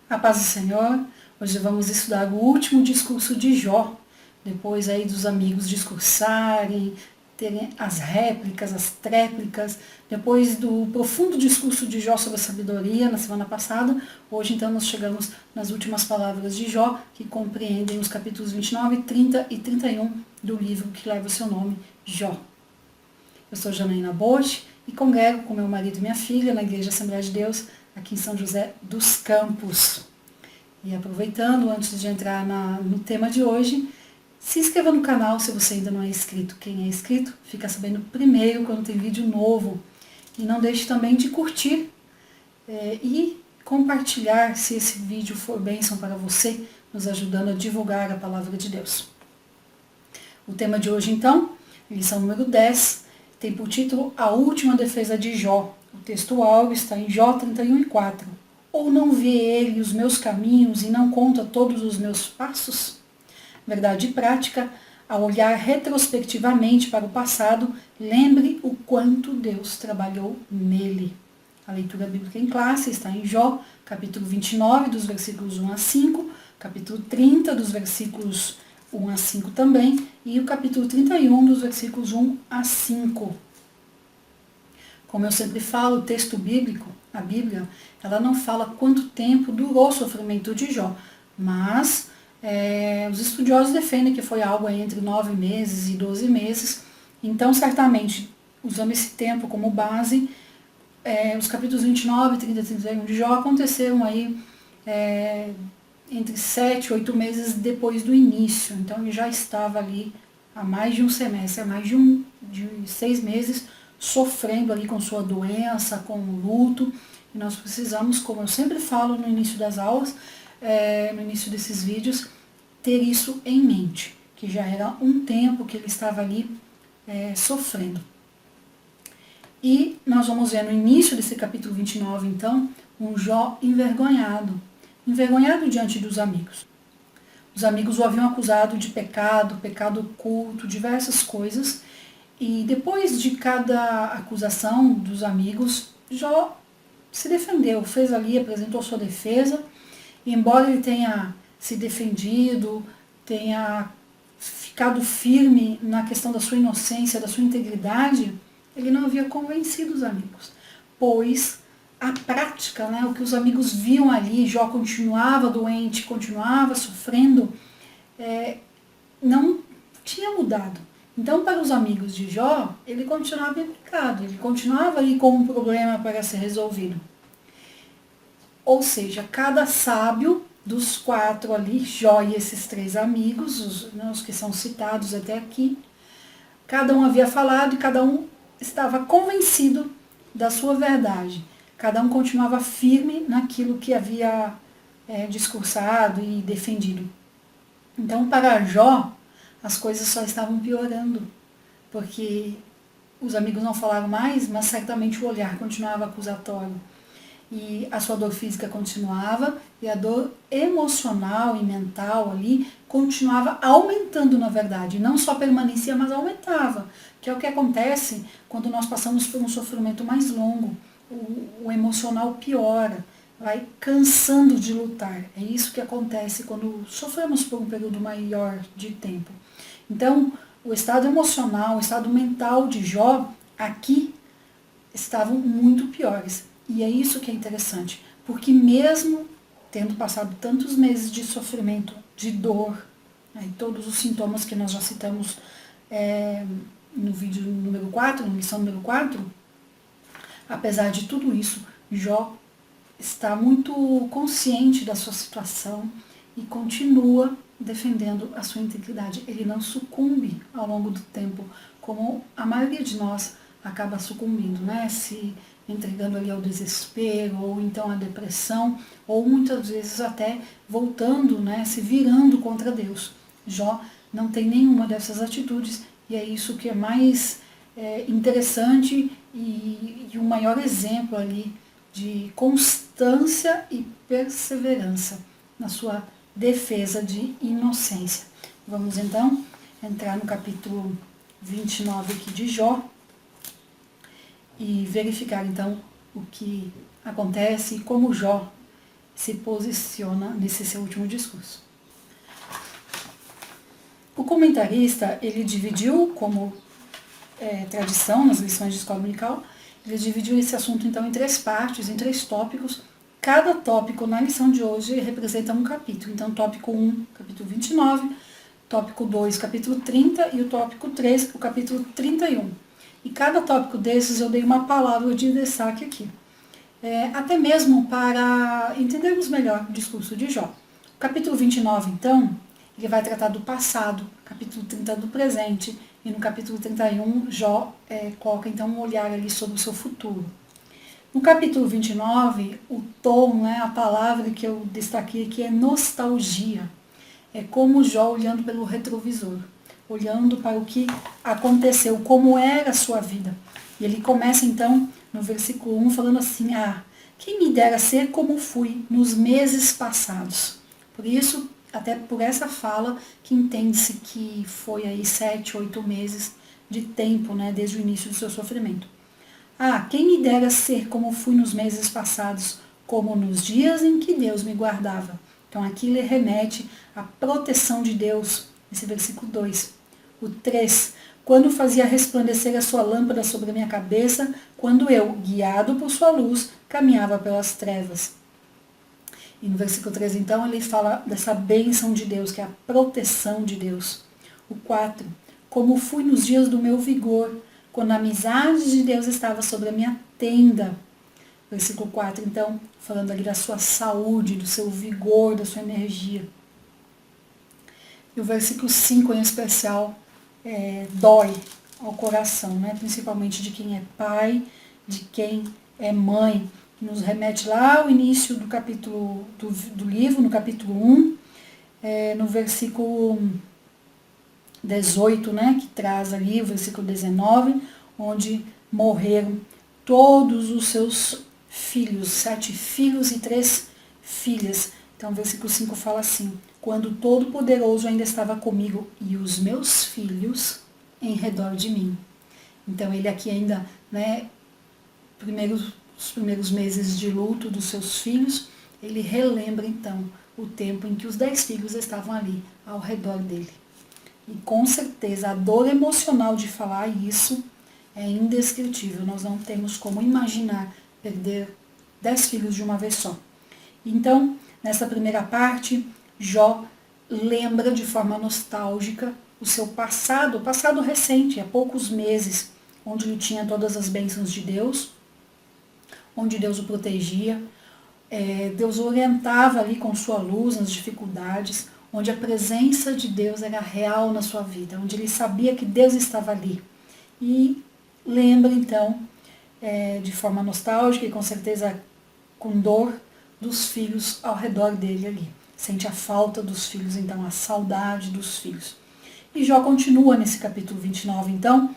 A paz do Senhor. Hoje vamos estudar o último discurso de Jó, depois aí dos amigos discursarem, terem as réplicas, as tréplicas, depois do profundo discurso de Jó sobre a sabedoria na semana passada. Hoje então nós chegamos nas últimas palavras de Jó, que compreendem os capítulos 29, 30 e 31 do livro que leva o seu nome, Jó. Eu sou Janaína Bosch e congrego com meu marido e minha filha na Igreja Assembleia de Deus, aqui em São José dos Campos. E aproveitando, antes de entrar no tema de hoje, se inscreva no canal se você ainda não é inscrito. Quem é inscrito fica sabendo primeiro quando tem vídeo novo. E não deixe também de curtir e compartilhar se esse vídeo for bênção para você, nos ajudando a divulgar a palavra de Deus. O tema de hoje, então, lição número 10, tem por título A Última Defesa de Jó. O textual está em Jó 31:4. Ou não vê ele os meus caminhos e não conta todos os meus passos? Verdade prática, ao olhar retrospectivamente para o passado, lembre o quanto Deus trabalhou nele. A leitura bíblica em classe está em Jó, capítulo 29, dos versículos 1 a 5, capítulo 30, dos versículos 1 a 5 também, e o capítulo 31, dos versículos 1 a 5. Como eu sempre falo, o texto bíblico, a Bíblia, ela não fala quanto tempo durou o sofrimento de Jó, mas os estudiosos defendem que foi algo entre 9 meses e 12 meses. Então, certamente, usando esse tempo como base, os capítulos 29, 30 e 31 de Jó aconteceram aí entre 7 e 8 meses depois do início. Então, ele já estava ali há mais de um semestre, há mais de 6 meses, sofrendo ali com sua doença, com o luto. E nós precisamos, como eu sempre falo no início das aulas, no início desses vídeos, ter isso em mente, que já era um tempo que ele estava ali sofrendo. E nós vamos ver no início desse capítulo 29, então, um Jó envergonhado diante dos amigos. Os amigos o haviam acusado de pecado oculto, diversas coisas, e depois de cada acusação dos amigos, Jó se defendeu, fez ali, apresentou sua defesa, e embora ele tenha se defendido, tenha ficado firme na questão da sua inocência, da sua integridade, ele não havia convencido os amigos, pois a prática, o que os amigos viam ali, Jó continuava doente, continuava sofrendo, não tinha mudado. Então, para os amigos de Jó, ele continuava implicado, ele continuava ali com um problema para ser resolvido. Ou seja, cada sábio dos 4 ali, Jó e esses 3 amigos, os que são citados até aqui, cada um havia falado e cada um estava convencido da sua verdade. Cada um continuava firme naquilo que havia discursado e defendido. Então, para Jó, as coisas só estavam piorando, porque os amigos não falaram mais, mas certamente o olhar continuava acusatório. E a sua dor física continuava, e a dor emocional e mental ali continuava aumentando, na verdade. Não só permanecia, mas aumentava, que é o que acontece quando nós passamos por um sofrimento mais longo. O emocional piora, vai cansando de lutar. É isso que acontece quando sofremos por um período maior de tempo. Então, o estado emocional, o estado mental de Jó, aqui, estavam muito piores. E é isso que é interessante, porque mesmo tendo passado tantos meses de sofrimento, de dor, e todos os sintomas que nós já citamos no vídeo número 4, na lição número 4, apesar de tudo isso, Jó está muito consciente da sua situação e continua defendendo a sua integridade. Ele não sucumbe ao longo do tempo, como a maioria de nós acaba sucumbindo, se entregando ali ao desespero, ou então à depressão, ou muitas vezes até voltando, se virando contra Deus. Jó não tem nenhuma dessas atitudes, e é isso que é mais interessante e o maior exemplo ali de constância e perseverança na sua defesa de inocência. Vamos então entrar no capítulo 29 aqui de Jó e verificar então o que acontece e como Jó se posiciona nesse seu último discurso. O comentarista, ele dividiu, como tradição nas lições de escola dominical, ele dividiu esse assunto então em 3 partes, em 3 tópicos. Cada tópico na lição de hoje representa um capítulo. Então, tópico 1, capítulo 29, tópico 2, capítulo 30 e o tópico 3, o capítulo 31. E cada tópico desses eu dei uma palavra de destaque aqui. Até mesmo para entendermos melhor o discurso de Jó. O capítulo 29, então, ele vai tratar do passado, capítulo 30 do presente, e no capítulo 31, Jó coloca então um olhar ali sobre o seu futuro. No capítulo 29, o tom, a palavra que eu destaquei aqui é nostalgia. É como Jó olhando pelo retrovisor, olhando para o que aconteceu, como era a sua vida. E ele começa então, no versículo 1, falando assim, quem me dera ser como fui nos meses passados. Por isso, até por essa fala, que entende-se que foi aí 7, 8 meses de tempo, desde o início do seu sofrimento. Quem me dera ser como fui nos meses passados, como nos dias em que Deus me guardava. Então aqui ele remete à proteção de Deus, nesse versículo 2. O 3, quando fazia resplandecer a sua lâmpada sobre a minha cabeça, quando eu, guiado por sua luz, caminhava pelas trevas. E no versículo 3, então, ele fala dessa bênção de Deus, que é a proteção de Deus. O 4, como fui nos dias do meu vigor, quando a amizade de Deus estava sobre a minha tenda. Versículo 4, então, falando ali da sua saúde, do seu vigor, da sua energia. E o versículo 5, em especial, dói ao coração, principalmente de quem é pai, de quem é mãe. Nos remete lá ao início do capítulo do livro, no capítulo 1, no versículo 18, que traz ali o versículo 19, onde morreram todos os seus filhos, 7 filhos e 3 filhas. Então o versículo 5 fala assim, quando Todo-Poderoso ainda estava comigo e os meus filhos em redor de mim. Então ele aqui ainda, os primeiros meses de luto dos seus filhos, ele relembra então o tempo em que os 10 filhos estavam ali, ao redor dele. E com certeza a dor emocional de falar isso é indescritível. Nós não temos como imaginar perder 10 filhos de uma vez só. Então, nessa primeira parte, Jó lembra de forma nostálgica o seu passado recente, há poucos meses, onde ele tinha todas as bênçãos de Deus, onde Deus o protegia, Deus o orientava ali com sua luz nas dificuldades, onde a presença de Deus era real na sua vida, onde ele sabia que Deus estava ali. E lembra então, de forma nostálgica e com certeza com dor, dos filhos ao redor dele ali. Sente a falta dos filhos, então a saudade dos filhos. E Jó continua nesse capítulo 29, então,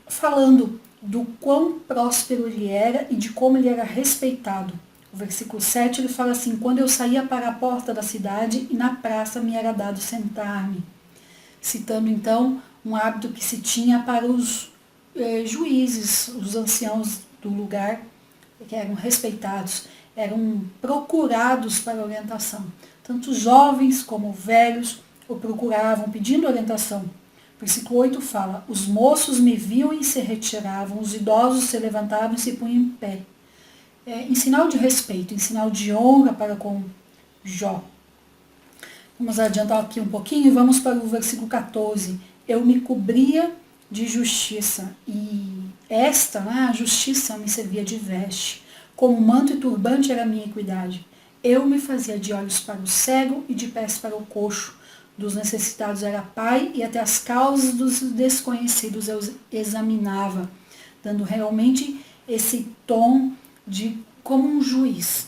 falando do quão próspero ele era e de como ele era respeitado. O versículo 7 ele fala assim, quando eu saía para a porta da cidade e na praça me era dado sentar-me. Citando então um hábito que se tinha para os juízes, os anciãos do lugar, que eram respeitados, eram procurados para orientação. Tanto jovens como velhos o procuravam pedindo orientação. Versículo 8 fala, os moços me viam e se retiravam, os idosos se levantavam e se punham em pé. Em sinal de respeito, em sinal de honra para com Jó. Vamos adiantar aqui um pouquinho e vamos para o versículo 14. Eu me cobria de justiça e a justiça me servia de veste. Como manto e turbante era a minha equidade. Eu me fazia de olhos para o cego e de pés para o coxo. Dos necessitados era pai e até as causas dos desconhecidos eu examinava, dando realmente esse tom de como um juiz.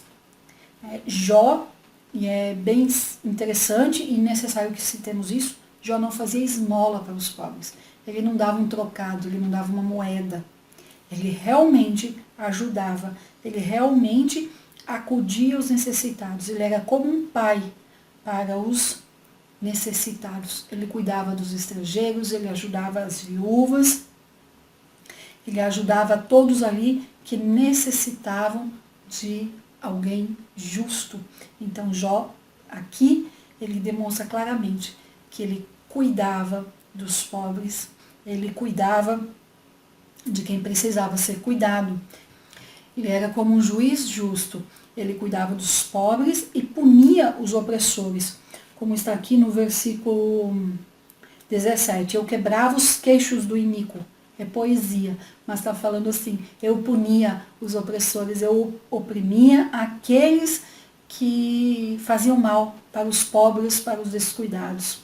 Jó, e é bem interessante e necessário que citemos isso, Jó não fazia esmola para os pobres. Ele não dava um trocado, ele não dava uma moeda. Ele realmente ajudava, ele realmente acudia aos necessitados. Ele era como um pai para os necessitados. Ele cuidava dos estrangeiros, ele ajudava as viúvas, ele ajudava todos ali que necessitavam de alguém justo. Então Jó, aqui, ele demonstra claramente que ele cuidava dos pobres, ele cuidava de quem precisava ser cuidado. Ele era como um juiz justo, ele cuidava dos pobres e punia os opressores, como está aqui no versículo 17. Eu quebrava os queixos do iníquo. É poesia, mas está falando assim, eu punia os opressores, eu oprimia aqueles que faziam mal para os pobres, para os descuidados.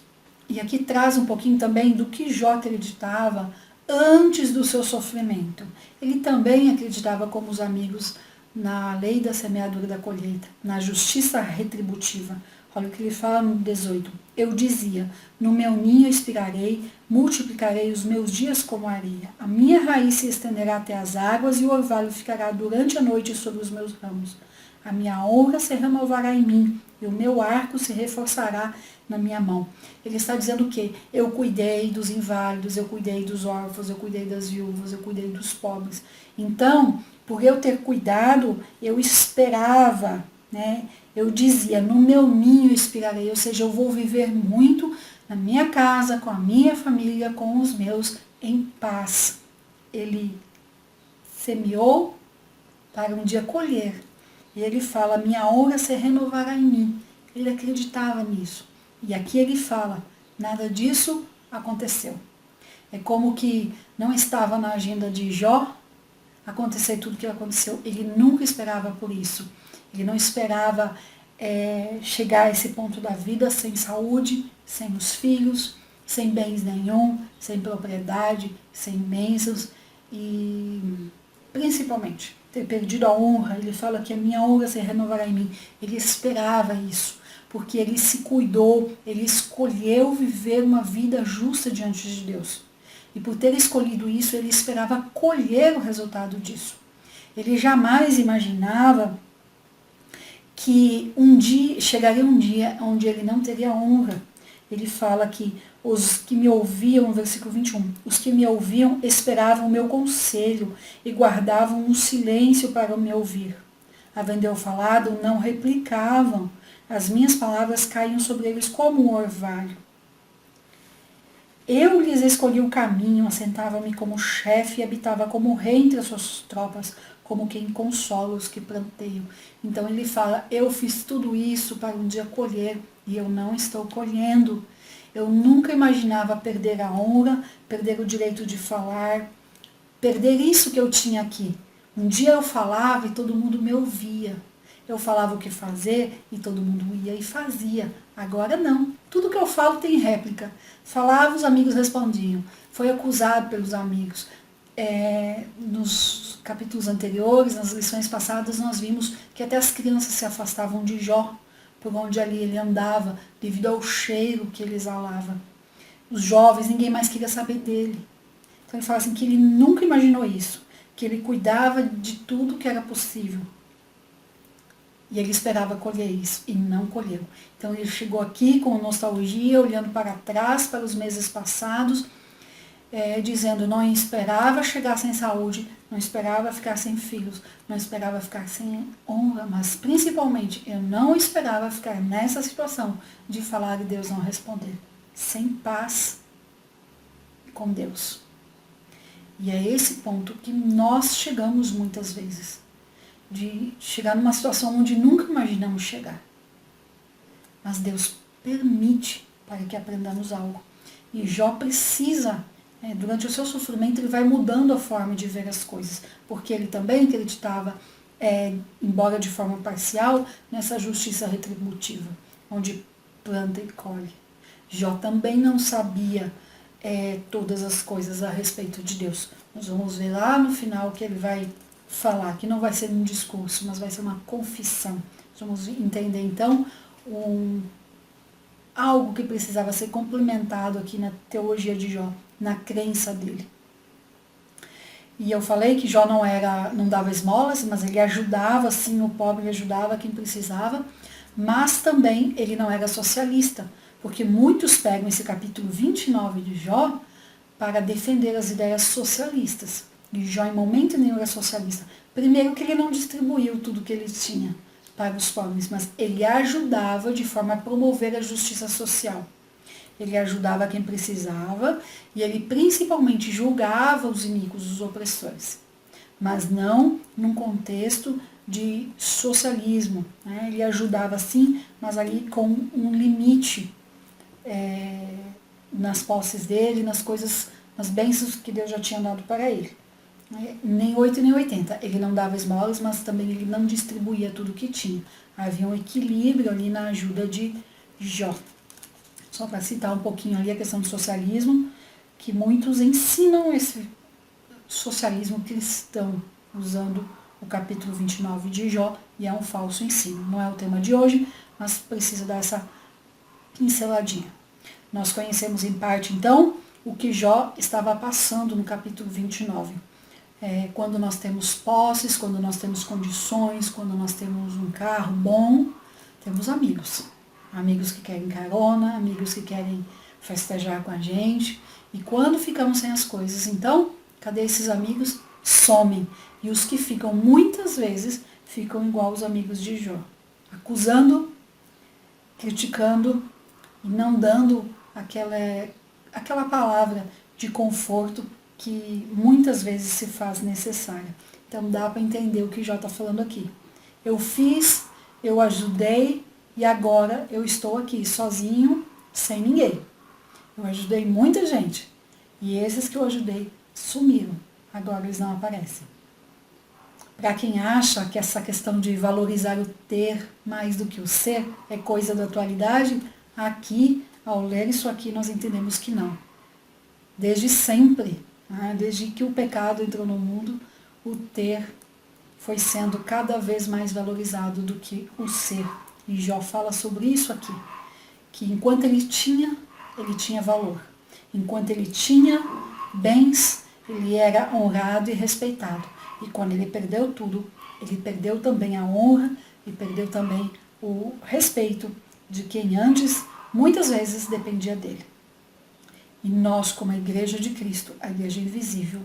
E aqui traz um pouquinho também do que Jó acreditava antes do seu sofrimento. Ele também acreditava, como os amigos, na lei da semeadura e da colheita, na justiça retributiva. Olha o que ele fala no 18. Eu dizia, no meu ninho expirarei, multiplicarei os meus dias como a areia. A minha raiz se estenderá até as águas e o orvalho ficará durante a noite sobre os meus ramos. A minha honra se renovará em mim e o meu arco se reforçará na minha mão. Ele está dizendo que eu cuidei dos inválidos, eu cuidei dos órfãos, eu cuidei das viúvas, eu cuidei dos pobres. Então, por eu ter cuidado, eu esperava, né? Eu dizia, no meu ninho expirarei, ou seja, eu vou viver muito na minha casa, com a minha família, com os meus, em paz. Ele semeou para um dia colher. E ele fala, minha honra se renovará em mim. Ele acreditava nisso. E aqui ele fala, nada disso aconteceu. É como que não estava na agenda de Jó acontecer tudo o que aconteceu. Ele nunca esperava por isso. Ele não esperava chegar a esse ponto da vida sem saúde, sem os filhos, sem bens nenhum, sem propriedade, sem bênçãos e principalmente ter perdido a honra. Ele fala que a minha honra se renovará em mim. Ele esperava isso, porque ele se cuidou, ele escolheu viver uma vida justa diante de Deus. E por ter escolhido isso, ele esperava colher o resultado disso. Ele jamais imaginava que chegaria um dia onde ele não teria honra. Ele fala que os que me ouviam, no versículo 21, os que me ouviam esperavam o meu conselho e guardavam um silêncio para me ouvir. Havendo eu falado, não replicavam. As minhas palavras caíam sobre eles como um orvalho. Eu lhes escolhi o caminho, assentava-me como chefe e habitava como rei entre as suas tropas, como quem consola os que planteiam. Então ele fala, eu fiz tudo isso para um dia colher e eu não estou colhendo. Eu nunca imaginava perder a honra, perder o direito de falar, perder isso que eu tinha aqui. Um dia eu falava e todo mundo me ouvia. Eu falava o que fazer e todo mundo ia e fazia. Agora não. Tudo que eu falo tem réplica. Falava, os amigos respondiam. Foi acusado pelos amigos. Nos capítulos anteriores, nas lições passadas, nós vimos que até as crianças se afastavam de Jó, por onde ali ele andava, devido ao cheiro que ele exalava. Os jovens, ninguém mais queria saber dele. Então ele fala assim que ele nunca imaginou isso, que ele cuidava de tudo que era possível. E ele esperava colher isso, e não colheu. Então ele chegou aqui com nostalgia, olhando para trás, para os meses passados, dizendo, não esperava chegar sem saúde, não esperava ficar sem filhos, não esperava ficar sem honra, mas principalmente eu não esperava ficar nessa situação de falar e Deus não responder, sem paz com Deus. E é esse ponto que nós chegamos muitas vezes, de chegar numa situação onde nunca imaginamos chegar. Mas Deus permite para que aprendamos algo. E Jó precisa, durante o seu sofrimento, ele vai mudando a forma de ver as coisas, porque ele também acreditava, embora de forma parcial, nessa justiça retributiva, onde planta e colhe. Jó também não sabia todas as coisas a respeito de Deus. Nós vamos ver lá no final que ele vai falar, que não vai ser um discurso, mas vai ser uma confissão. Vamos entender então algo que precisava ser complementado aqui na teologia de Jó, na crença dele. E eu falei que Jó não dava esmolas, mas ele ajudava sim o pobre, ajudava quem precisava, mas também ele não era socialista, porque muitos pegam esse capítulo 29 de Jó para defender as ideias socialistas. E Jó em momento nenhum era socialista. Primeiro que ele não distribuiu tudo que ele tinha para os pobres, mas ele ajudava de forma a promover a justiça social. Ele ajudava quem precisava e ele principalmente julgava os inimigos, os opressores, mas não num contexto de socialismo. Né? Ele ajudava sim, mas ali com um limite nas posses dele, nas coisas, nas bênçãos que Deus já tinha dado para ele. Nem 8 nem 80. Ele não dava esmolas, mas também ele não distribuía tudo que tinha. Havia um equilíbrio ali na ajuda de Jó. Só para citar um pouquinho ali a questão do socialismo, que muitos ensinam esse socialismo cristão, usando o capítulo 29 de Jó, e é um falso ensino. Não é o tema de hoje, mas precisa dar essa pinceladinha. Nós conhecemos em parte, então, o que Jó estava passando no capítulo 29. Quando nós temos posses, quando nós temos condições, quando nós temos um carro bom, temos amigos. Amigos que querem carona, amigos que querem festejar com a gente. E quando ficamos sem as coisas, então, cadê esses amigos? Somem. E os que ficam, muitas vezes, ficam igual os amigos de Jó. Acusando, criticando e não dando aquela palavra de conforto que muitas vezes se faz necessária. Então dá para entender o que Jó está falando aqui. Eu fiz, eu ajudei e agora eu estou aqui sozinho, sem ninguém. Eu ajudei muita gente e esses que eu ajudei sumiram. Agora eles não aparecem. Para quem acha que essa questão de valorizar o ter mais do que o ser é coisa da atualidade, aqui, ao ler isso aqui, nós entendemos que não. Desde sempre, desde que o pecado entrou no mundo, o ter foi sendo cada vez mais valorizado do que o ser. E Jó fala sobre isso aqui, que enquanto ele tinha valor. Enquanto ele tinha bens, ele era honrado e respeitado. E quando ele perdeu tudo, ele perdeu também a honra e perdeu também o respeito de quem antes, muitas vezes, dependia dele. E nós, como a Igreja de Cristo, a Igreja invisível,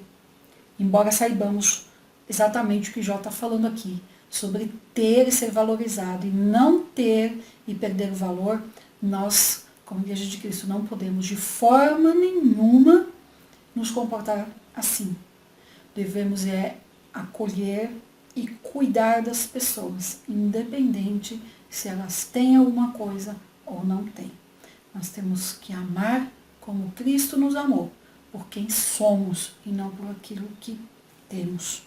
embora saibamos exatamente o que Jó está falando aqui, sobre ter e ser valorizado, e não ter e perder o valor, nós, como Igreja de Cristo, não podemos de forma nenhuma nos comportar assim. Devemos acolher e cuidar das pessoas, independente se elas têm alguma coisa ou não têm. Nós temos que amar como Cristo nos amou, por quem somos e não por aquilo que temos.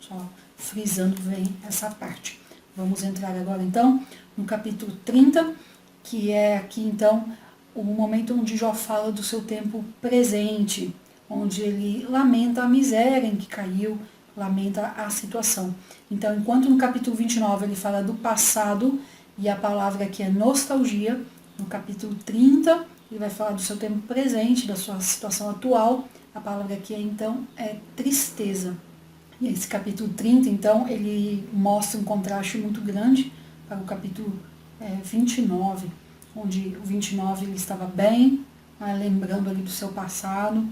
Só frisando bem essa parte. Vamos entrar agora então no capítulo 30, que é aqui então o momento onde Jó fala do seu tempo presente, onde ele lamenta a miséria em que caiu, lamenta a situação. Então, enquanto no capítulo 29 ele fala do passado, e a palavra aqui é nostalgia, no capítulo 30 ele vai falar do seu tempo presente, da sua situação atual, a palavra aqui então é tristeza. E esse capítulo 30, então, ele mostra um contraste muito grande para o capítulo 29, onde o 29 ele estava bem, lembrando ali do seu passado,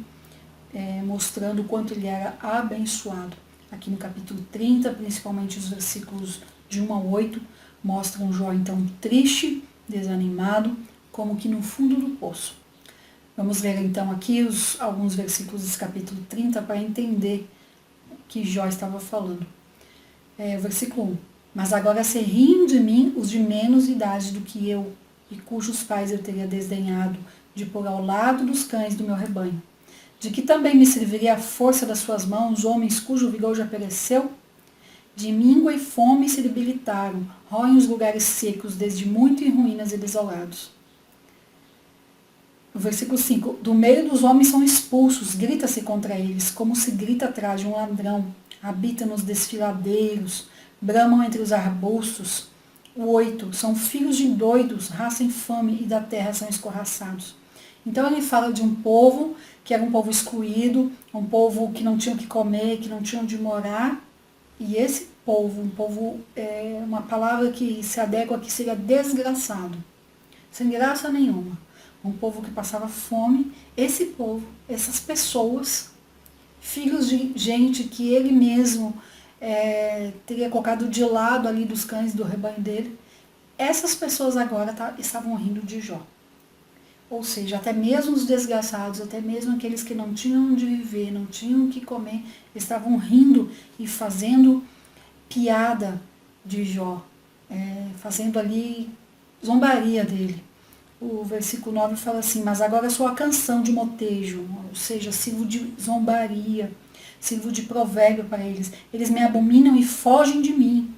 mostrando o quanto ele era abençoado. Aqui no capítulo 30, principalmente os versículos de 1 a 8, mostram Jó então triste, desanimado, como que no fundo do poço. Vamos ler então aqui alguns versículos desse capítulo 30 para entender o que Jó estava falando. Versículo 1. Mas agora se riem de mim os de menos idade do que eu, e cujos pais eu teria desdenhado de pôr ao lado dos cães do meu rebanho. De que também me serviria a força das suas mãos, homens cujo vigor já pereceu? De míngua e fome se debilitaram, roem os lugares secos, desde muito em ruínas e desolados. No versículo 5, do meio dos homens são expulsos, grita-se contra eles, como se grita atrás de um ladrão, habita nos desfiladeiros, bramam entre os arbustos. O 8, são filhos de doidos, raça infame e da terra são escorraçados. Então ele fala de um povo que era um povo excluído, um povo que não tinha o que comer, que não tinha onde morar. E esse povo, uma palavra que se adequa aqui seria desgraçado, sem graça nenhuma. Um povo que passava fome. Esse povo, essas pessoas, filhos de gente que ele mesmo teria colocado de lado ali dos cães do rebanho dele. Essas pessoas agora estavam rindo de Jó. Ou seja, até mesmo os desgraçados, até mesmo aqueles que não tinham onde viver, não tinham o que comer, estavam rindo e fazendo piada de Jó, fazendo ali zombaria dele. O versículo 9 fala assim: mas agora sou a canção de motejo, ou seja, sirvo de zombaria, sirvo de provérbio para eles. Eles me abominam e fogem de mim.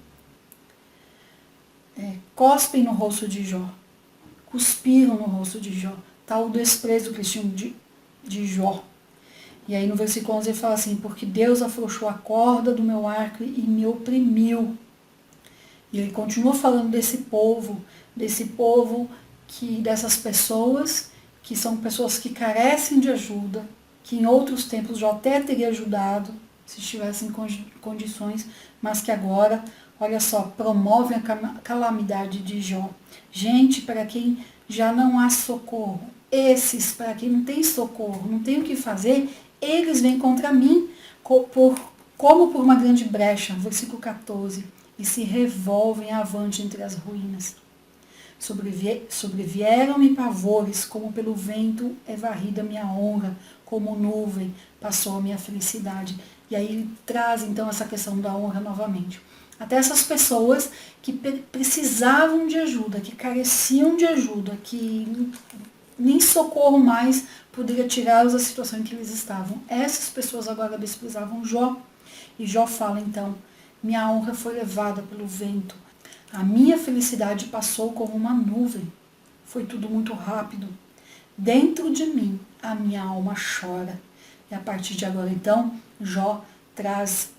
Cospem no rosto de Jó, cuspiram no rosto de Jó, tal o desprezo que eles tinham de Jó. E aí no versículo 11 ele fala assim: porque Deus afrouxou a corda do meu arco e me oprimiu. E ele continua falando desse povo dessas pessoas, que são pessoas que carecem de ajuda, que em outros tempos Jó até teria ajudado, se estivessem em condições, mas que agora, olha só, promovem a calamidade de Jó. Gente para quem já não há socorro, esses para quem não tem socorro, não tem o que fazer, eles vêm contra mim como por uma grande brecha, versículo 14, e se revolvem avante entre as ruínas. Sobrevieram-me pavores, como pelo vento é varrida minha honra, como nuvem passou a minha felicidade. E aí ele traz então essa questão da honra novamente. Até essas pessoas que precisavam de ajuda, que careciam de ajuda, que nem socorro mais poderia tirá-los da situação em que eles estavam. Essas pessoas agora desprezavam Jó. E Jó fala então: minha honra foi levada pelo vento. A minha felicidade passou como uma nuvem. Foi tudo muito rápido. Dentro de mim, a minha alma chora. E a partir de agora, então, Jó traz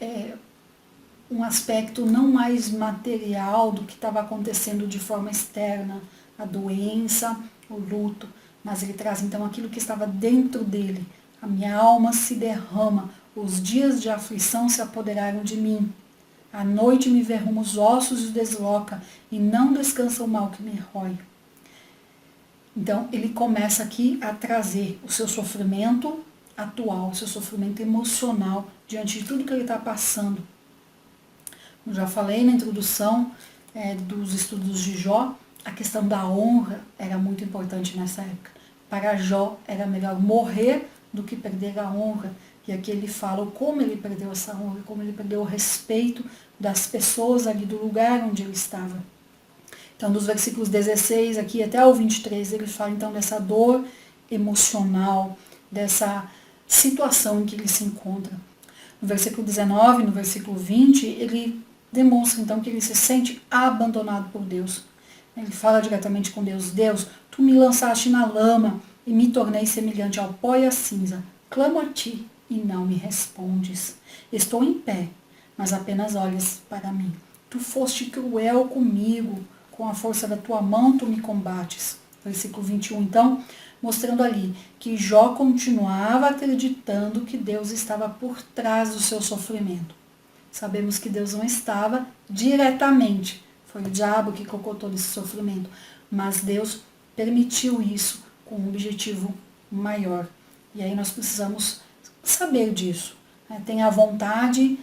um aspecto não mais material do que estava acontecendo de forma externa, a doença, o luto, mas ele traz então aquilo que estava dentro dele. A minha alma se derrama, os dias de aflição se apoderaram de mim. A noite me verruma os ossos e os desloca, e não descansa o mal que me rói. Então, ele começa aqui a trazer o seu sofrimento atual, o seu sofrimento emocional, diante de tudo que ele está passando. Eu já falei na introdução dos estudos de Jó, a questão da honra era muito importante nessa época. Para Jó, era melhor morrer do que perder a honra. E aqui ele fala como ele perdeu essa honra, como ele perdeu o respeito das pessoas ali do lugar onde ele estava. Então, dos versículos 16 aqui até o 23, ele fala então dessa dor emocional, dessa situação em que ele se encontra. No versículo 19, no versículo 20, ele demonstra então que ele se sente abandonado por Deus. Ele fala diretamente com Deus: Deus, tu me lançaste na lama e me tornei semelhante ao pó e à cinza. Clamo a ti e não me respondes. Estou em pé, mas apenas olhas para mim. Tu foste cruel comigo, com a força da tua mão tu me combates. Versículo 21, então, mostrando ali que Jó continuava acreditando que Deus estava por trás do seu sofrimento. Sabemos que Deus não estava diretamente, foi o diabo que colocou todo esse sofrimento, mas Deus permitiu isso com um objetivo maior. E aí nós precisamos saber disso. Tem a vontade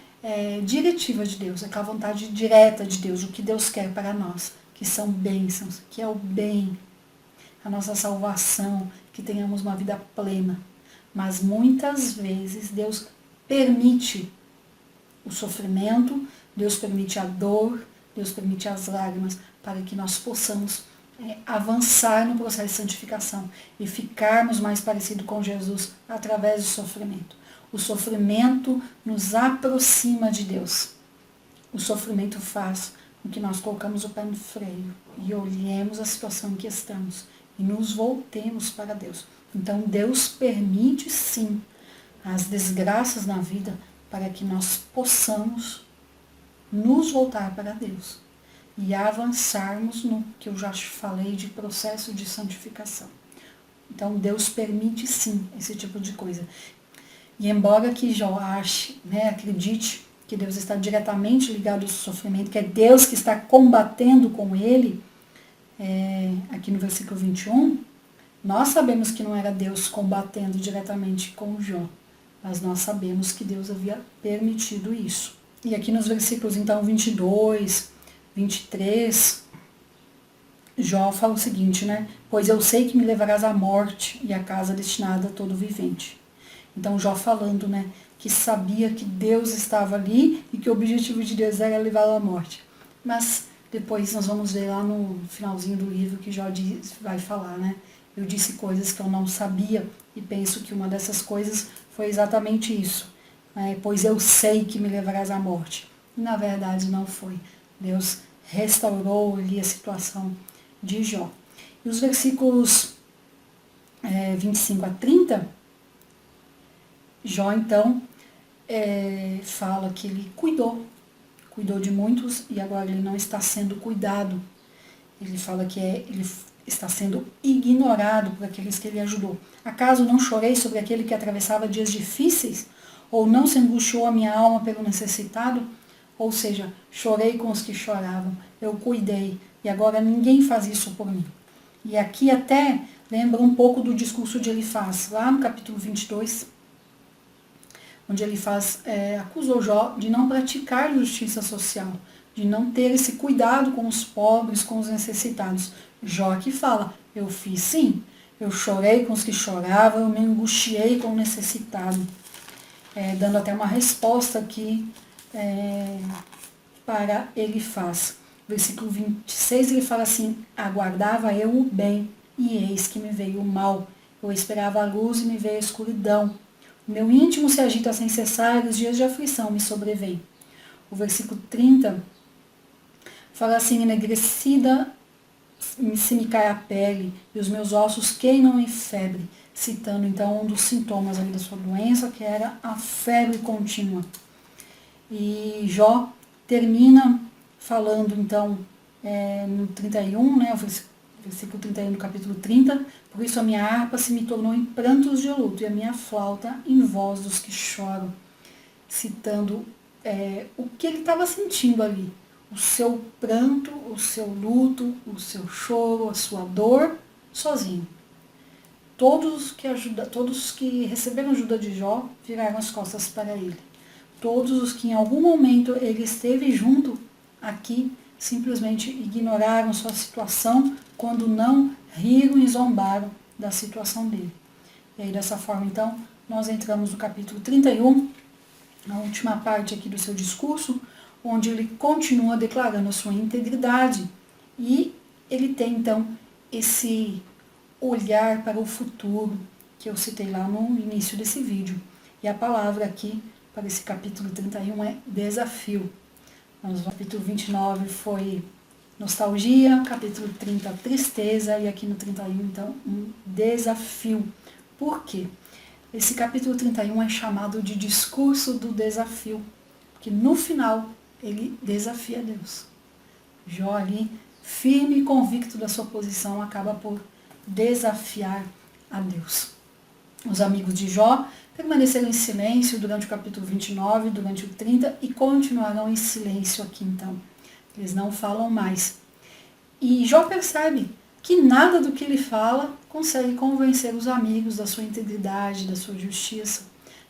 diretiva de Deus, aquela vontade direta de Deus, o que Deus quer para nós, que são bênçãos, que é o bem, a nossa salvação, que tenhamos uma vida plena. Mas muitas vezes Deus permite o sofrimento, Deus permite a dor, Deus permite as lágrimas, para que nós possamos avançar no processo de santificação e ficarmos mais parecidos com Jesus através do sofrimento. O sofrimento nos aproxima de Deus. O sofrimento faz com que nós colocamos o pé no freio e olhemos a situação em que estamos e nos voltemos para Deus. Então Deus permite sim as desgraças na vida para que nós possamos nos voltar para Deus e avançarmos no que eu já falei de processo de santificação. Então Deus permite sim esse tipo de coisa. E embora que Jó ache, acredite que Deus está diretamente ligado ao sofrimento, que é Deus que está combatendo com ele, aqui no versículo 21, nós sabemos que não era Deus combatendo diretamente com Jó, mas nós sabemos que Deus havia permitido isso. E aqui nos versículos, então, 22, 23, Jó fala o seguinte, né? Pois eu sei que me levarás à morte e à casa destinada a todo vivente. Então, Jó falando, né? Que sabia que Deus estava ali e que o objetivo de Deus era levá-lo à morte. Mas depois nós vamos ver lá no finalzinho do livro que Jó vai falar, né? Eu disse coisas que eu não sabia e penso que uma dessas coisas foi exatamente isso. Né? Pois eu sei que me levarás à morte. E na verdade não foi. Deus restaurou ali a situação de Jó. E os versículos 25 a 30, Jó então fala que ele cuidou de muitos e agora ele não está sendo cuidado. Ele fala que ele está sendo ignorado por aqueles que ele ajudou. Acaso não chorei sobre aquele que atravessava dias difíceis? Ou não se angustiou a minha alma pelo necessitado? Ou seja, chorei com os que choravam, eu cuidei, e agora ninguém faz isso por mim. E aqui até lembra um pouco do discurso de Elifaz, lá no capítulo 22, onde Elifaz acusou Jó de não praticar justiça social, de não ter esse cuidado com os pobres, com os necessitados. Jó que fala, eu fiz sim, eu chorei com os que choravam, eu me angustiei com o necessitado. Dando até uma resposta aqui para Elifaz. Versículo 26 ele fala assim, aguardava eu o bem, e eis que me veio o mal. Eu esperava a luz e me veio a escuridão. O meu íntimo se agita sem cessar e os dias de aflição me sobrevêm. O versículo 30 fala assim, enegrecida se me cai a pele e os meus ossos queimam em febre, citando então um dos sintomas ali da sua doença, que era a febre contínua. E Jó termina falando então no 31, né, o versículo 31 do capítulo 30, por isso a minha harpa se me tornou em prantos de luto e a minha flauta em voz dos que choram, citando o que ele estava sentindo ali, o seu pranto, o seu luto, o seu choro, a sua dor, sozinho. Todos que receberam ajuda de Jó viraram as costas para ele. Todos os que em algum momento ele esteve junto aqui simplesmente ignoraram sua situação, quando não riram e zombaram da situação dele. E aí dessa forma então nós entramos no capítulo 31, na última parte aqui do seu discurso, onde ele continua declarando a sua integridade e ele tem então esse olhar para o futuro que eu citei lá no início desse vídeo. E a palavra aqui para esse capítulo 31 é desafio. No capítulo 29 foi nostalgia, capítulo 30 tristeza e aqui no 31 então um desafio. Por quê? Esse capítulo 31 é chamado de discurso do desafio, porque no final ele desafia Deus. Jó ali, firme e convicto da sua posição, acaba por desafiar a Deus. Os amigos de Jó permaneceram em silêncio durante o capítulo 29, durante o 30 e continuarão em silêncio aqui então. Eles não falam mais. E Jó percebe que nada do que ele fala consegue convencer os amigos da sua integridade, da sua justiça.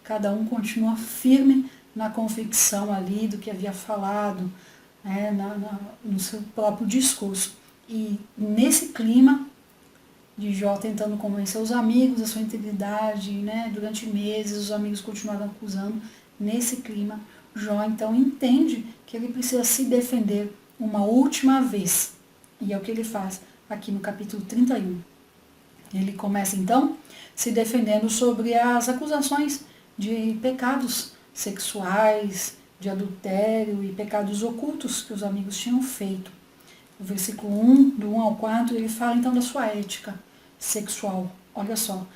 Cada um continua firme na convicção ali do que havia falado, no seu próprio discurso. E nesse clima de Jó tentando convencer os amigos da sua integridade, durante meses os amigos continuaram acusando, nesse clima Jó então entende que ele precisa se defender uma última vez. E é o que ele faz aqui no capítulo 31. Ele começa então se defendendo sobre as acusações de pecados sexuais, de adultério e pecados ocultos que os amigos tinham feito. No versículo 1, do 1 ao 4, ele fala então da sua ética sexual. Olha só.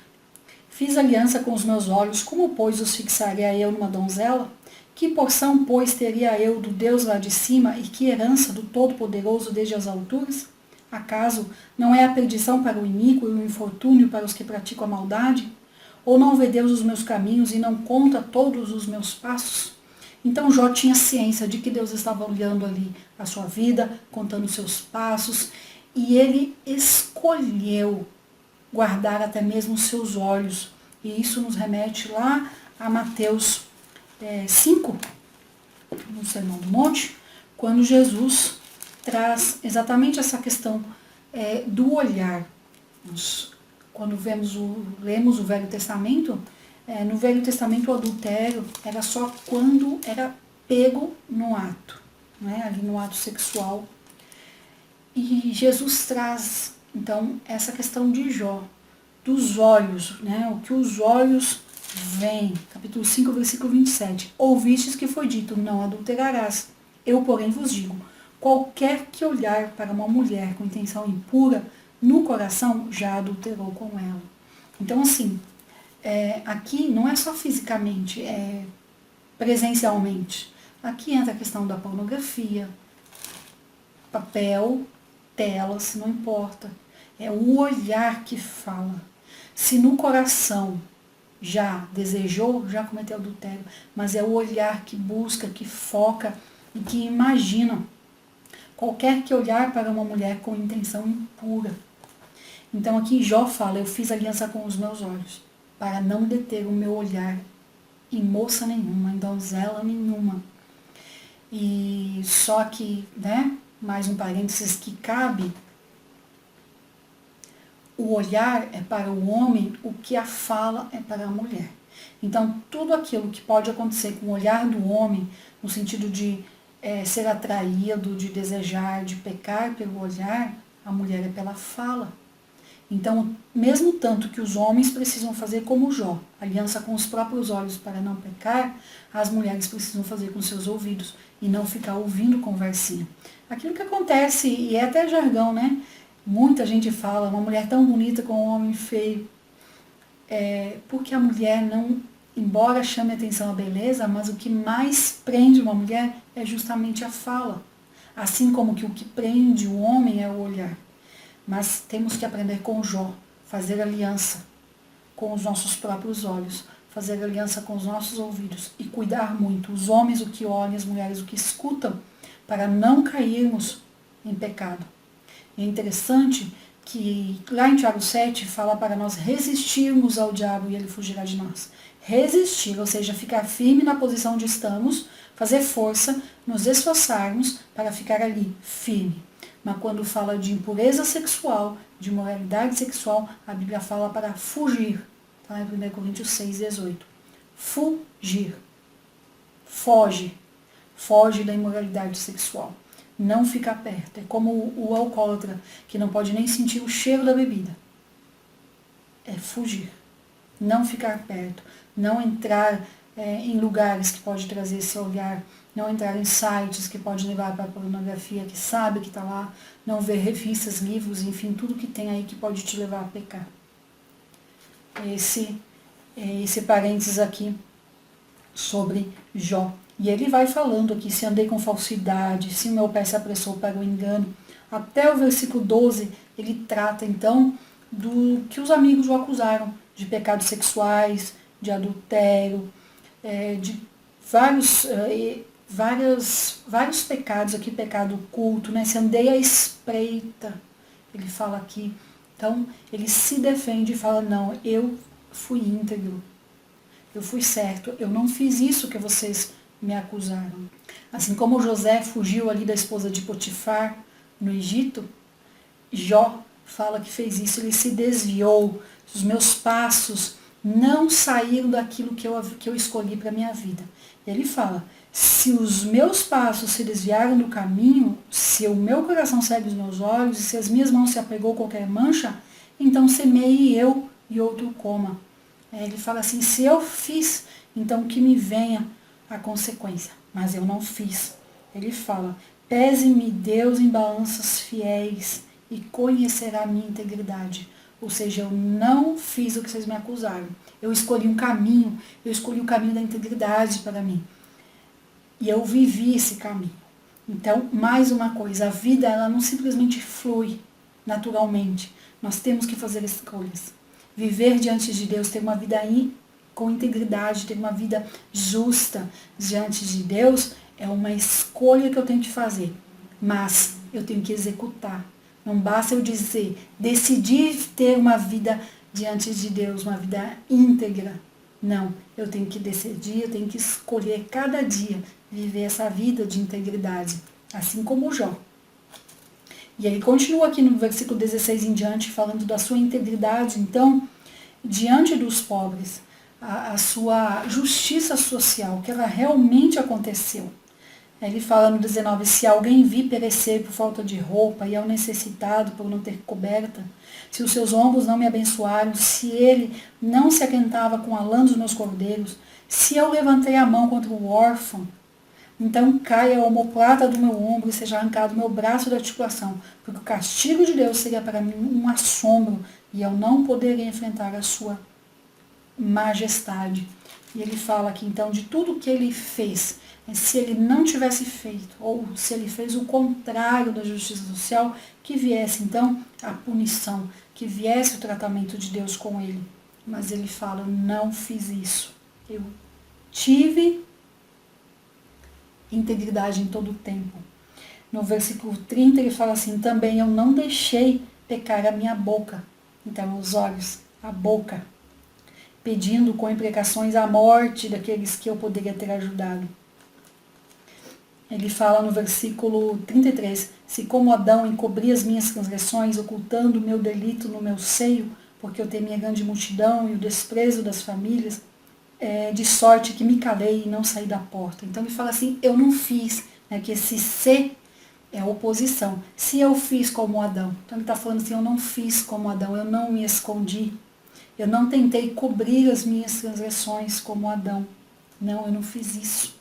Fiz aliança com os meus olhos, como, pois, os fixaria eu numa donzela? Que porção, pois, teria eu do Deus lá de cima e que herança do Todo-Poderoso desde as alturas? Acaso não é a perdição para o iníquo e o infortúnio para os que praticam a maldade? Ou não vê Deus os meus caminhos e não conta todos os meus passos? Então Jó tinha ciência de que Deus estava olhando ali a sua vida, contando os seus passos, e ele escolheu guardar até mesmo os seus olhos. E isso nos remete lá a Mateus 5, no Sermão do Monte, quando Jesus traz exatamente essa questão do olhar. Quando lemos o Velho Testamento, no Velho Testamento o adultério era só quando era pego no ato, né, ali no ato sexual. E Jesus traz, então, essa questão de Jó, dos olhos, né, o que os olhos veem. Capítulo 5, versículo 27. Ouvistes que foi dito, não adulterarás. Eu, porém, vos digo, qualquer que olhar para uma mulher com intenção impura, no coração já adulterou com ela. Então, assim, aqui não é só fisicamente, é presencialmente. Aqui entra a questão da pornografia, papel, telas, não importa. É o olhar que fala. Se no coração já desejou, já cometeu adultério, mas é o olhar que busca, que foca e que imagina. Qualquer que olhar para uma mulher com intenção impura. Então aqui Jó fala, eu fiz aliança com os meus olhos, para não deter o meu olhar em moça nenhuma, em donzela nenhuma. E só que, né, mais um parênteses que cabe, o olhar é para o homem, o que a fala é para a mulher. Então, tudo aquilo que pode acontecer com o olhar do homem, no sentido de ser atraído, de desejar, de pecar pelo olhar, a mulher é pela fala. Então, mesmo tanto que os homens precisam fazer como Jó, aliança com os próprios olhos para não pecar, as mulheres precisam fazer com seus ouvidos e não ficar ouvindo conversinha. Aquilo que acontece, e é até jargão, né? Muita gente fala, uma mulher tão bonita com um homem feio. Porque a mulher não, embora chame atenção a beleza, mas o que mais prende uma mulher é justamente a fala. Assim como que o que prende o homem é o olhar. Mas temos que aprender com Jó, fazer aliança com os nossos próprios olhos, fazer aliança com os nossos ouvidos e cuidar muito, os homens o que olham, as mulheres o que escutam, para não cairmos em pecado. É interessante que lá em Tiago 7 fala para nós resistirmos ao diabo e ele fugirá de nós. Resistir, ou seja, ficar firme na posição onde estamos, fazer força, nos esforçarmos para ficar ali, firme. Mas quando fala de impureza sexual, de imoralidade sexual, a Bíblia fala para fugir. Tá? Em 1 Coríntios 6, 18. Fugir. Foge. Foge da imoralidade sexual. Não ficar perto. É como o alcoólatra, que não pode nem sentir o cheiro da bebida. É fugir. Não ficar perto. Não entrar em lugares que pode trazer esse olhar. Não entrar em sites que pode levar para a pornografia, que sabe que está lá. Não ver revistas, livros, enfim, tudo que tem aí que pode te levar a pecar. Esse parênteses aqui sobre Jó. E ele vai falando aqui, se andei com falsidade, se o meu pé se apressou para o engano. Até o versículo 12, ele trata então do que os amigos o acusaram, de pecados sexuais, de adultério, de vários pecados aqui, pecado oculto, né? Se andei à espreita, ele fala aqui. Então, ele se defende e fala, não, eu fui íntegro, eu fui certo, eu não fiz isso que vocês me acusaram. Assim como José fugiu ali da esposa de Potifar no Egito, Jó fala que fez isso, ele se desviou, os meus passos não saíram daquilo que eu escolhi para a minha vida. E ele fala, se os meus passos se desviaram do caminho, se o meu coração segue os meus olhos, e se as minhas mãos se apegou a qualquer mancha, então semeie eu e outro coma. Ele fala assim, se eu fiz, então que me venha a consequência, mas eu não fiz. Ele fala, pese-me Deus em balanças fiéis e conhecerá a minha integridade. Ou seja, eu não fiz o que vocês me acusaram. Eu escolhi um caminho, eu escolhi o caminho da integridade para mim. E eu vivi esse caminho. Então, mais uma coisa, a vida ela não simplesmente flui naturalmente. Nós temos que fazer escolhas. Viver diante de Deus, ter uma vida com integridade, ter uma vida justa diante de Deus, é uma escolha que eu tenho que fazer. Mas eu tenho que executar. Não basta eu dizer, decidir ter uma vida diante de Deus, uma vida íntegra. Não, eu tenho que decidir, eu tenho que escolher cada dia viver essa vida de integridade, assim como Jó. E ele continua aqui no versículo 16 em diante, falando da sua integridade, então, diante dos pobres, a sua justiça social, que ela realmente aconteceu. Ele fala no 19, se alguém vir perecer por falta de roupa e ao necessitado por não ter coberta, se os seus ombros não me abençoaram, se ele não se aquentava com a lã dos meus cordeiros, se eu levantei a mão contra o órfão, então caia a omoplata do meu ombro e seja arrancado o meu braço da articulação, porque o castigo de Deus seria para mim um assombro e eu não poderia enfrentar a sua majestade. E ele fala aqui então de tudo que ele fez. Se ele não tivesse feito, ou se ele fez o contrário da justiça social, que viesse então a punição, que viesse o tratamento de Deus com ele. Mas ele fala, não fiz isso. Eu tive integridade em todo o tempo. No versículo 30 ele fala assim, também eu não deixei pecar a minha boca. Então os olhos, a boca, pedindo com imprecações a morte daqueles que eu poderia ter ajudado. Ele fala no versículo 33, se como Adão encobri as minhas transgressões, ocultando o meu delito no meu seio, porque eu temia a grande multidão e o desprezo das famílias, de sorte que me calei e não saí da porta. Então ele fala assim, eu não fiz, né, que esse se é oposição. Se eu fiz como Adão, então ele está falando assim, eu não fiz como Adão, eu não me escondi, eu não tentei cobrir as minhas transgressões como Adão. Não, eu não fiz isso.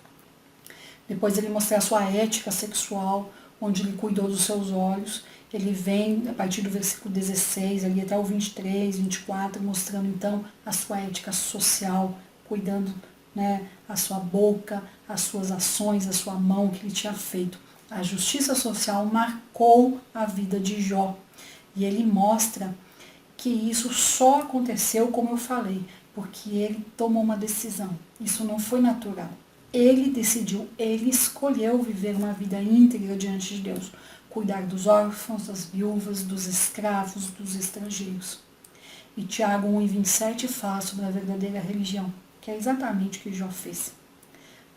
Depois ele mostra a sua ética sexual, onde ele cuidou dos seus olhos. Ele vem, a partir do versículo 16, ali até o 23, 24, mostrando então a sua ética social, cuidando, né, a sua boca, as suas ações, a sua mão que ele tinha feito. A justiça social marcou a vida de Jó. E ele mostra que isso só aconteceu, como eu falei, porque ele tomou uma decisão. Isso não foi natural. Ele decidiu, ele escolheu viver uma vida íntegra diante de Deus. Cuidar dos órfãos, das viúvas, dos escravos, dos estrangeiros. E Tiago 1,27 fala sobre a verdadeira religião, que é exatamente o que Jó fez.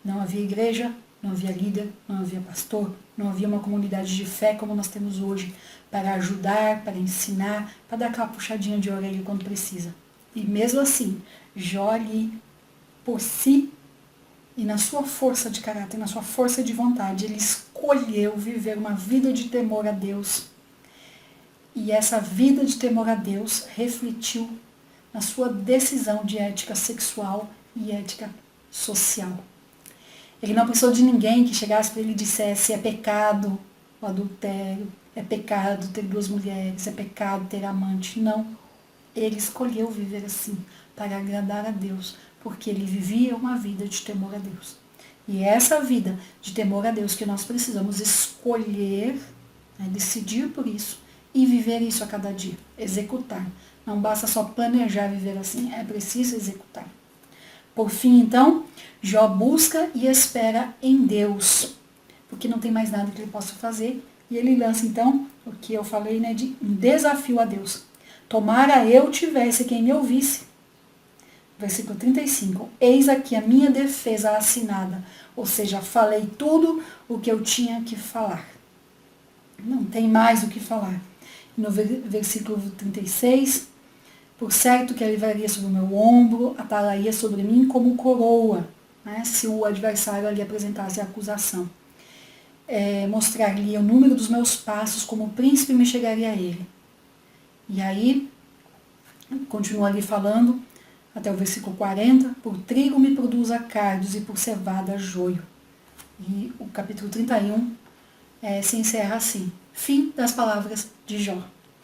Não havia igreja, não havia líder, não havia pastor, não havia uma comunidade de fé como nós temos hoje, para ajudar, para ensinar, para dar aquela puxadinha de orelha quando precisa. E mesmo assim, Jó ali, por si, e na sua força de caráter, na sua força de vontade, ele escolheu viver uma vida de temor a Deus. E essa vida de temor a Deus refletiu na sua decisão de ética sexual e ética social. Ele não precisou de ninguém que chegasse para ele e dissesse, é pecado o adultério, é pecado ter 2 mulheres, é pecado ter amante. Não. Ele escolheu viver assim, para agradar a Deus, porque ele vivia uma vida de temor a Deus. E é essa vida de temor a Deus que nós precisamos escolher, né, decidir por isso e viver isso a cada dia, executar. Não basta só planejar viver assim, é preciso executar. Por fim, então, Jó busca e espera em Deus, porque não tem mais nada que ele possa fazer, e ele lança então, o que eu falei, né, de um desafio a Deus. Tomara eu tivesse quem me ouvisse. Versículo 35. Eis aqui a minha defesa assinada. Ou seja, falei tudo o que eu tinha que falar. Não tem mais o que falar. No versículo 36. Por certo que ele levaria sobre o meu ombro, atalaria sobre mim como coroa. Né, se o adversário ali apresentasse a acusação. Mostrar-lhe o número dos meus passos, como o príncipe me chegaria a ele. E aí, continua ali falando, até o versículo 40, por trigo me produza cardos e por cevada joio. E o capítulo 31 se encerra assim, fim das palavras de Jó.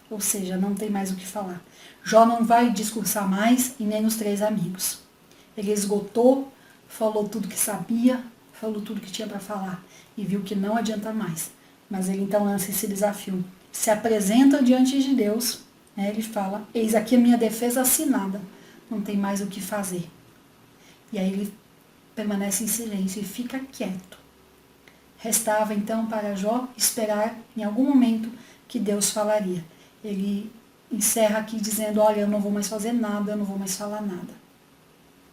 Ou seja, não tem mais o que falar. Jó não vai discursar mais e nem os 3 amigos. Ele esgotou, falou tudo que sabia, falou tudo que tinha para falar e viu que não adianta mais. Mas ele então lança esse desafio. Se apresenta diante de Deus, né, ele fala, eis aqui a minha defesa assinada, não tem mais o que fazer. E aí ele permanece em silêncio e fica quieto. Restava então para Jó esperar em algum momento que Deus falaria. Ele encerra aqui dizendo, olha, eu não vou mais fazer nada, eu não vou mais falar nada.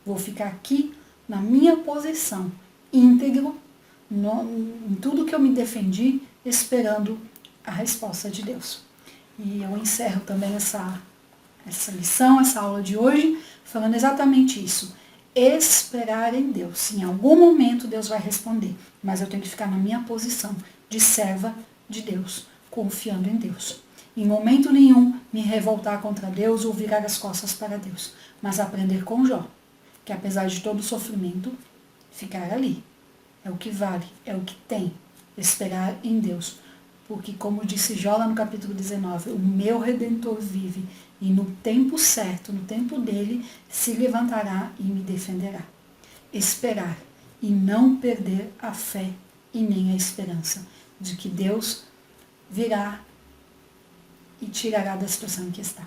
Vou ficar aqui na minha posição, íntegro, em tudo que eu me defendi, esperando a resposta de Deus. E eu encerro também essa lição, essa aula de hoje, falando exatamente isso. Esperar em Deus. Em algum momento Deus vai responder, mas eu tenho que ficar na minha posição de serva de Deus, confiando em Deus. Em momento nenhum me revoltar contra Deus ou virar as costas para Deus, mas aprender com Jó, que apesar de todo o sofrimento, ficar ali. É o que vale, é o que tem, esperar em Deus. Porque, como disse Jó lá no capítulo 19, o meu Redentor vive e no tempo certo, no tempo dele, se levantará e me defenderá. Esperar e não perder a fé e nem a esperança de que Deus virá e tirará da situação em que está.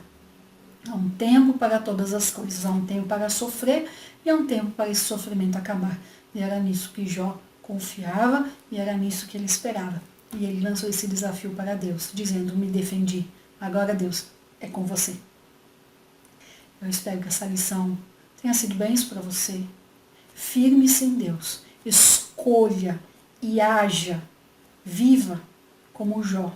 Há um tempo para todas as coisas, há um tempo para sofrer e há um tempo para esse sofrimento acabar. E era nisso que Jó confiava e era nisso que ele esperava. E ele lançou esse desafio para Deus, dizendo, me defendi, agora Deus, é com você. Eu espero que essa lição tenha sido bênção para você. Firme-se em Deus, escolha e haja, viva como Jó,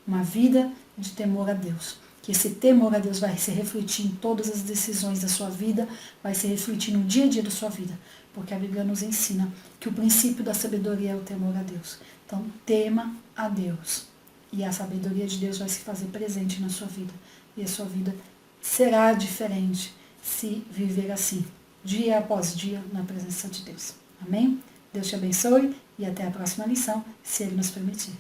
uma vida de temor a Deus. Que esse temor a Deus vai se refletir em todas as decisões da sua vida, vai se refletir no dia a dia da sua vida, porque a Bíblia nos ensina que o princípio da sabedoria é o temor a Deus. Então, tema a Deus, e a sabedoria de Deus vai se fazer presente na sua vida, e a sua vida será diferente se viver assim, dia após dia, na presença de Deus. Amém? Deus te abençoe, e até a próxima lição, se Ele nos permitir.